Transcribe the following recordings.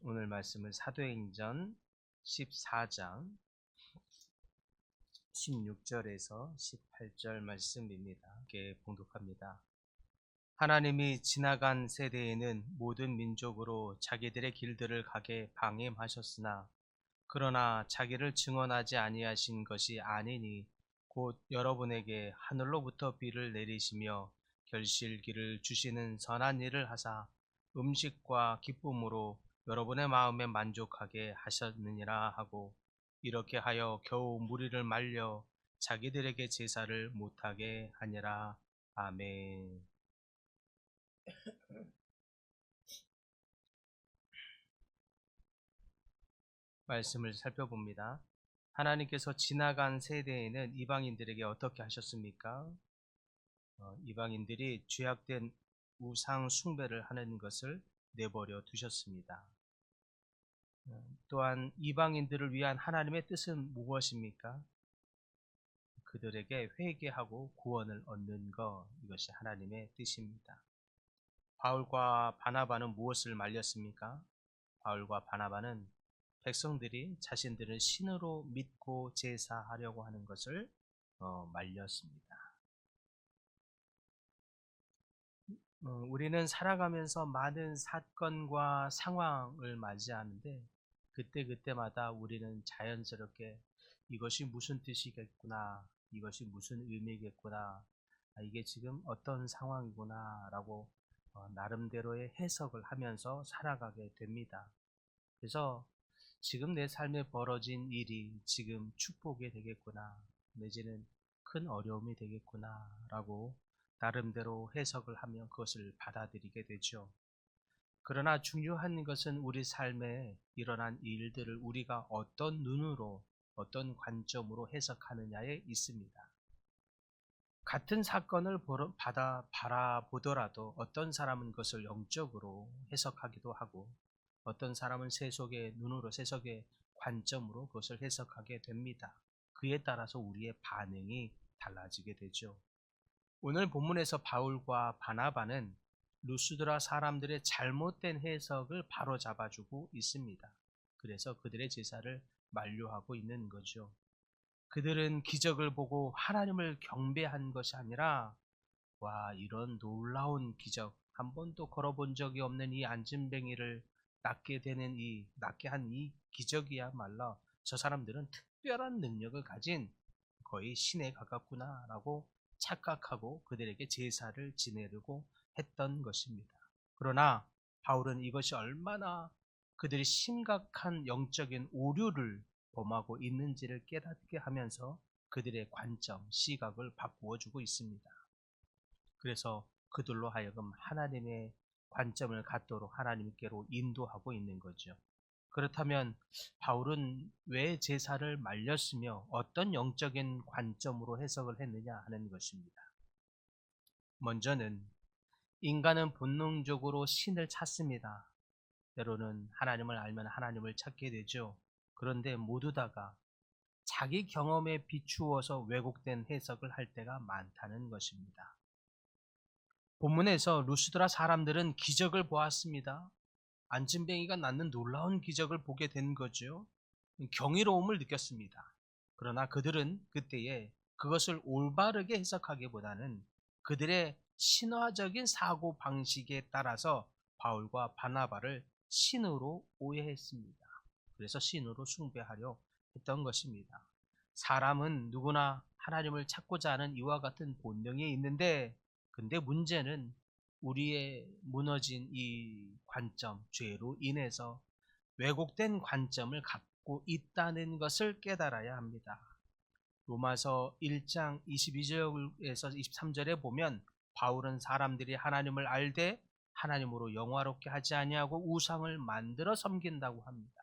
오늘 말씀은 사도행전 14장 16절에서 18절 말씀입니다. 함께 봉독합니다. 하나님이 지나간 세대에는 모든 민족으로 자기들의 길들을 가게 방임하셨으나 그러나 자기를 증언하지 아니하신 것이 아니니 곧 여러분에게 하늘로부터 비를 내리시며 결실기를 주시는 선한 일을 하사 음식과 기쁨으로 여러분의 마음에 만족하게 하셨느니라 하고 이렇게 하여 겨우 무리를 말려 자기들에게 제사를 못하게 하니라. 아멘. 말씀을 살펴봅니다. 하나님께서 지나간 세대에는 이방인들에게 어떻게 하셨습니까? 이방인들이 죄악된 우상 숭배를 하는 것을 내버려 두셨습니다. 또한 이방인들을 위한 하나님의 뜻은 무엇입니까? 그들에게 회개하고 구원을 얻는 것, 이것이 하나님의 뜻입니다. 바울과 바나바는 무엇을 말렸습니까? 바울과 바나바는 백성들이 자신들을 신으로 믿고 제사하려고 하는 것을 말렸습니다. 우리는 살아가면서 많은 사건과 상황을 맞이하는데 그때그때마다 우리는 자연스럽게 이것이 무슨 뜻이겠구나, 이것이 무슨 의미겠구나, 이게 지금 어떤 상황이구나 라고 나름대로의 해석을 하면서 살아가게 됩니다. 그래서 지금 내 삶에 벌어진 일이 지금 축복이 되겠구나, 내지는 큰 어려움이 되겠구나 라고 나름대로 해석을 하며 그것을 받아들이게 되죠. 그러나 중요한 것은 우리 삶에 일어난 일들을 우리가 어떤 눈으로, 어떤 관점으로 해석하느냐에 있습니다. 같은 사건을 바라보더라도 어떤 사람은 그것을 영적으로 해석하기도 하고 어떤 사람은 세속의 눈으로, 세속의 관점으로 그것을 해석하게 됩니다. 그에 따라서 우리의 반응이 달라지게 되죠. 오늘 본문에서 바울과 바나바는 루스드라 사람들의 잘못된 해석을 바로잡아주고 있습니다. 그래서 그들의 제사를 만류하고 있는 거죠. 그들은 기적을 보고 하나님을 경배한 것이 아니라 와, 이런 놀라운 기적, 한 번도 걸어본 적이 없는 이 안진뱅이를 낫게 한 이 기적이야말로 저 사람들은 특별한 능력을 가진 거의 신에 가깝구나라고 착각하고 그들에게 제사를 지내려고 했던 것입니다. 그러나 바울은 이것이 얼마나 그들이 심각한 영적인 오류를 범하고 있는지를 깨닫게 하면서 그들의 관점, 시각을 바꾸어 주고 있습니다. 그래서 그들로 하여금 하나님의 관점을 갖도록 하나님께로 인도하고 있는 거죠. 그렇다면 바울은 왜 제사를 말렸으며 어떤 영적인 관점으로 해석을 했느냐 하는 것입니다. 먼저는 인간은 본능적으로 신을 찾습니다. 때로는 하나님을 알면 하나님을 찾게 되죠. 그런데 모두 다가 자기 경험에 비추어서 왜곡된 해석을 할 때가 많다는 것입니다. 본문에서 루스드라 사람들은 기적을 보았습니다. 안진뱅이가 낫는 놀라운 기적을 보게 된 거죠. 경이로움을 느꼈습니다. 그러나 그들은 그때에 그것을 올바르게 해석하기보다는 그들의 신화적인 사고 방식에 따라서 바울과 바나바를 신으로 오해했습니다. 그래서 신으로 숭배하려 했던 것입니다. 사람은 누구나 하나님을 찾고자 하는 이와 같은 본능이 있는데, 근데 문제는 우리의 무너진 이 관점, 죄로 인해서 왜곡된 관점을 갖고 있다는 것을 깨달아야 합니다. 로마서 1장 22절에서 23절에 보면 바울은 사람들이 하나님을 알되 하나님으로 영화롭게 하지 아니하고 우상을 만들어 섬긴다고 합니다.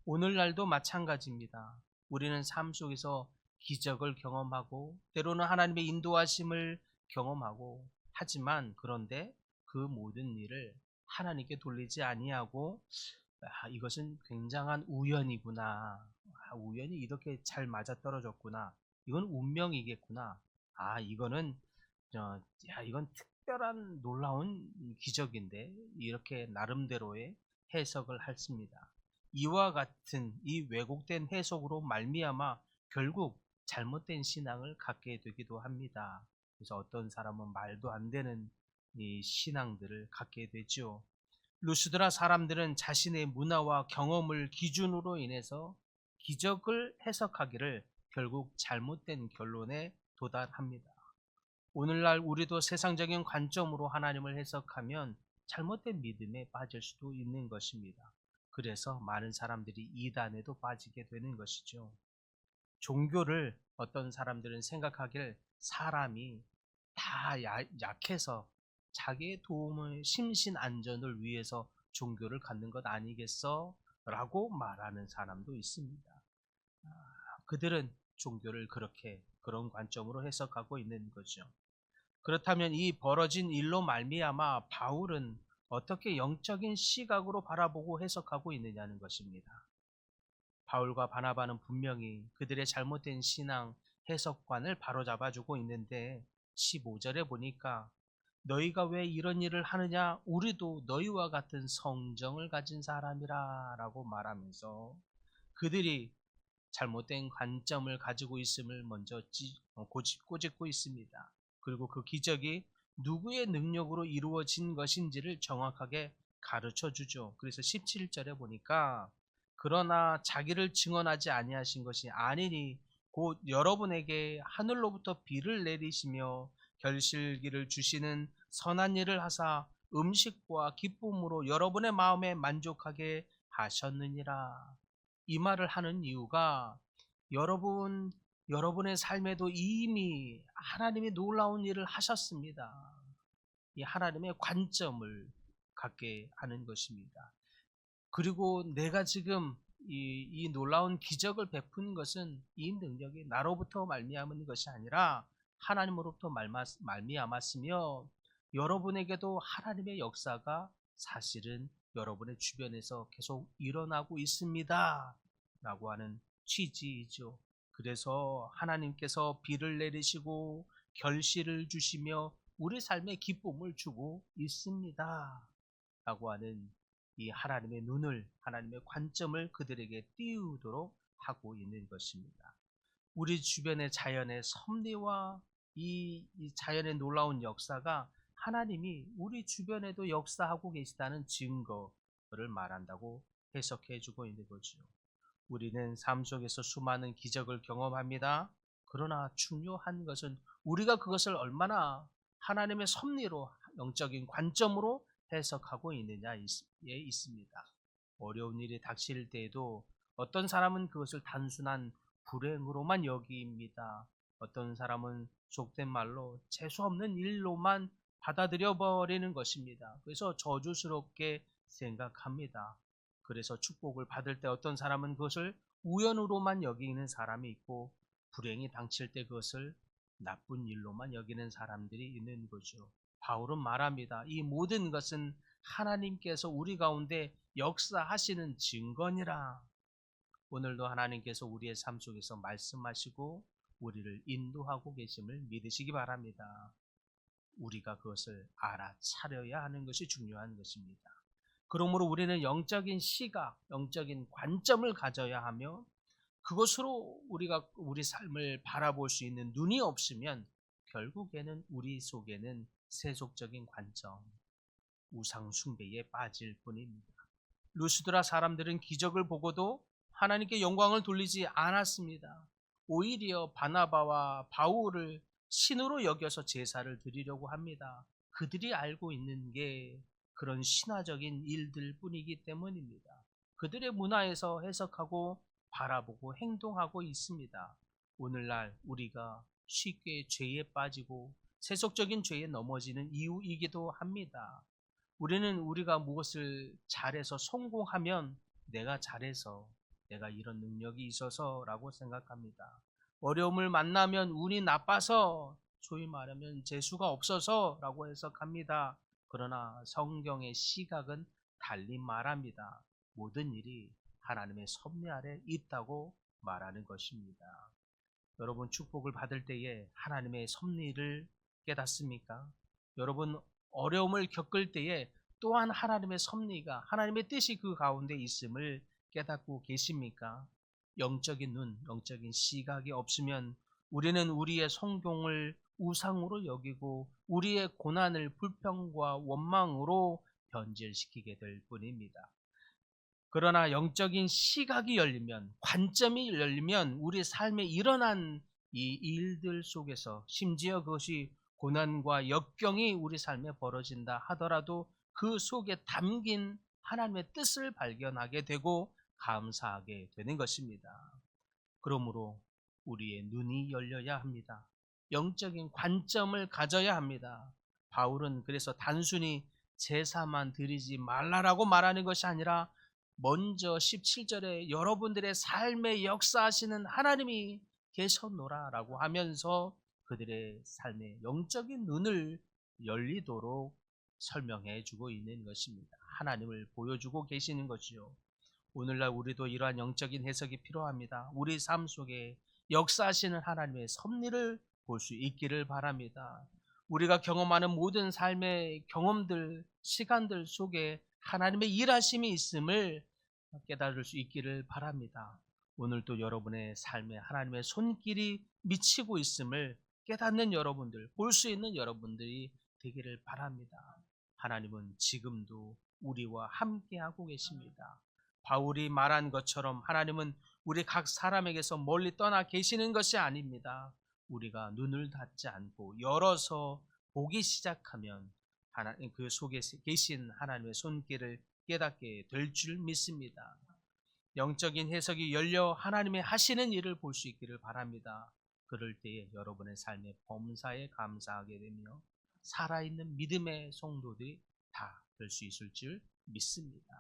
오늘날도 마찬가지입니다. 우리는 삶 속에서 기적을 경험하고 때로는 하나님의 인도하심을 경험하고 하지만 그런데 그 모든 일을 하나님께 돌리지 아니하고 이것은 굉장한 우연이구나. 우연히 이렇게 잘 맞아떨어졌구나. 이건 운명이겠구나. 이거는 이건 특별한 놀라운 기적인데 이렇게 나름대로의 해석을 했습니다. 이와 같은 이 왜곡된 해석으로 말미암아 결국 잘못된 신앙을 갖게 되기도 합니다. 그래서 어떤 사람은 말도 안 되는 이 신앙들을 갖게 되죠. 루스드라 사람들은 자신의 문화와 경험을 기준으로 인해서 기적을 해석하기를 결국 잘못된 결론에 도달합니다. 오늘날 우리도 세상적인 관점으로 하나님을 해석하면 잘못된 믿음에 빠질 수도 있는 것입니다. 그래서 많은 사람들이 이단에도 빠지게 되는 것이죠. 종교를 어떤 사람들은 생각하길 사람이 다 약해서 자기의 도움을 심신 안전을 위해서 종교를 갖는 것 아니겠어? 라고 말하는 사람도 있습니다. 그들은 종교를 그런 관점으로 해석하고 있는 거죠. 그렇다면 이 벌어진 일로 말미암아 바울은 어떻게 영적인 시각으로 바라보고 해석하고 있느냐는 것입니다. 바울과 바나바는 분명히 그들의 잘못된 신앙 해석관을 바로잡아주고 있는데 15절에 보니까 너희가 왜 이런 일을 하느냐? 우리도 너희와 같은 성정을 가진 사람이라 라고 말하면서 그들이 잘못된 관점을 가지고 있음을 먼저 꼬집고 있습니다. 그리고 그 기적이 누구의 능력으로 이루어진 것인지를 정확하게 가르쳐 주죠. 그래서 17절에 보니까 그러나 자기를 증언하지 아니하신 것이 아니니 곧 여러분에게 하늘로부터 비를 내리시며 결실기를 주시는 선한 일을 하사 음식과 기쁨으로 여러분의 마음에 만족하게 하셨느니라. 이 말을 하는 이유가 여러분의 삶에도 이미 하나님이 놀라운 일을 하셨습니다. 이 하나님의 관점을 갖게 하는 것입니다. 그리고 내가 지금 이 놀라운 기적을 베푼 것은 이 능력이 나로부터 말미암은 것이 아니라 하나님으로부터 말미암았으며 여러분에게도 하나님의 역사가 사실은 여러분의 주변에서 계속 일어나고 있습니다. 라고 하는 취지이죠. 그래서 하나님께서 비를 내리시고 결실을 주시며 우리 삶에 기쁨을 주고 있습니다. 라고 하는 이 하나님의 눈을, 하나님의 관점을 그들에게 띄우도록 하고 있는 것입니다. 우리 주변의 자연의 섭리와 이 자연의 놀라운 역사가 하나님이 우리 주변에도 역사하고 계시다는 증거를 말한다고 해석해 주고 있는 거죠. 우리는 삶 속에서 수많은 기적을 경험합니다. 그러나 중요한 것은 우리가 그것을 얼마나 하나님의 섭리로 영적인 관점으로 해석하고 있느냐에 있습니다. 어려운 일이 닥칠 때에도 어떤 사람은 그것을 단순한 불행으로만 여깁니다. 어떤 사람은 속된 말로 재수없는 일로만 받아들여 버리는 것입니다. 그래서 저주스럽게 생각합니다. 그래서 축복을 받을 때 어떤 사람은 그것을 우연으로만 여기는 사람이 있고 불행이 당칠 때 그것을 나쁜 일로만 여기는 사람들이 있는 거죠. 바울은 말합니다. 이 모든 것은 하나님께서 우리 가운데 역사하시는 증거니라. 오늘도 하나님께서 우리의 삶 속에서 말씀하시고 우리를 인도하고 계심을 믿으시기 바랍니다. 우리가 그것을 알아차려야 하는 것이 중요한 것입니다. 그러므로 우리는 영적인 시각, 영적인 관점을 가져야 하며 그것으로 우리가 우리 삶을 바라볼 수 있는 눈이 없으면 결국에는 우리 속에는 세속적인 관점, 우상 숭배에 빠질 뿐입니다. 루스드라 사람들은 기적을 보고도 하나님께 영광을 돌리지 않았습니다. 오히려 바나바와 바울을 신으로 여겨서 제사를 드리려고 합니다. 그들이 알고 있는 게 그런 신화적인 일들 뿐이기 때문입니다. 그들의 문화에서 해석하고 바라보고 행동하고 있습니다. 오늘날 우리가 쉽게 죄에 빠지고 세속적인 죄에 넘어지는 이유이기도 합니다. 우리가 무엇을 잘해서 성공하면 내가 잘해서 내가 이런 능력이 있어서라고 생각합니다. 어려움을 만나면 운이 나빠서 소위 말하면 재수가 없어서라고 해석합니다. 그러나 성경의 시각은 달리 말합니다. 모든 일이 하나님의 섭리 아래 있다고 말하는 것입니다. 여러분 축복을 받을 때에 하나님의 섭리를 깨닫습니까? 여러분 어려움을 겪을 때에 또한 하나님의 섭리가, 하나님의 뜻이 그 가운데 있음을 깨닫고 계십니까? 영적인 눈, 영적인 시각이 없으면 우리는 우리의 성공을 우상으로 여기고 우리의 고난을 불평과 원망으로 변질시키게 될 뿐입니다. 그러나 영적인 시각이 열리면, 관점이 열리면 우리 삶에 일어난 이 일들 속에서, 심지어 그것이 고난과 역경이 우리 삶에 벌어진다 하더라도 그 속에 담긴 하나님의 뜻을 발견하게 되고 감사하게 되는 것입니다. 그러므로 우리의 눈이 열려야 합니다. 영적인 관점을 가져야 합니다. 바울은 그래서 단순히 제사만 드리지 말라라고 말하는 것이 아니라 먼저 17절에 여러분들의 삶에 역사하시는 하나님이 계셨노라라고 하면서 그들의 삶의 영적인 눈을 열리도록 설명해 주고 있는 것입니다. 하나님을 보여주고 계시는 것이요. 오늘날 우리도 이러한 영적인 해석이 필요합니다. 우리 삶 속에 역사하시는 하나님의 섭리를 볼 수 있기를 바랍니다. 우리가 경험하는 모든 삶의 경험들, 시간들 속에 하나님의 일하심이 있음을 깨달을 수 있기를 바랍니다. 오늘도 여러분의 삶에 하나님의 손길이 미치고 있음을 깨닫는 여러분들, 볼 수 있는 여러분들이 되기를 바랍니다. 하나님은 지금도 우리와 함께하고 계십니다. 바울이 말한 것처럼 하나님은 우리 각 사람에게서 멀리 떠나 계시는 것이 아닙니다. 우리가 눈을 닫지 않고 열어서 보기 시작하면 하나님 그 속에 계신 하나님의 손길을 깨닫게 될 줄 믿습니다. 영적인 해석이 열려 하나님의 하시는 일을 볼 수 있기를 바랍니다. 그럴 때에 여러분의 삶의 범사에 감사하게 되며 살아있는 믿음의 성도들이 다 될 수 있을 줄 믿습니다.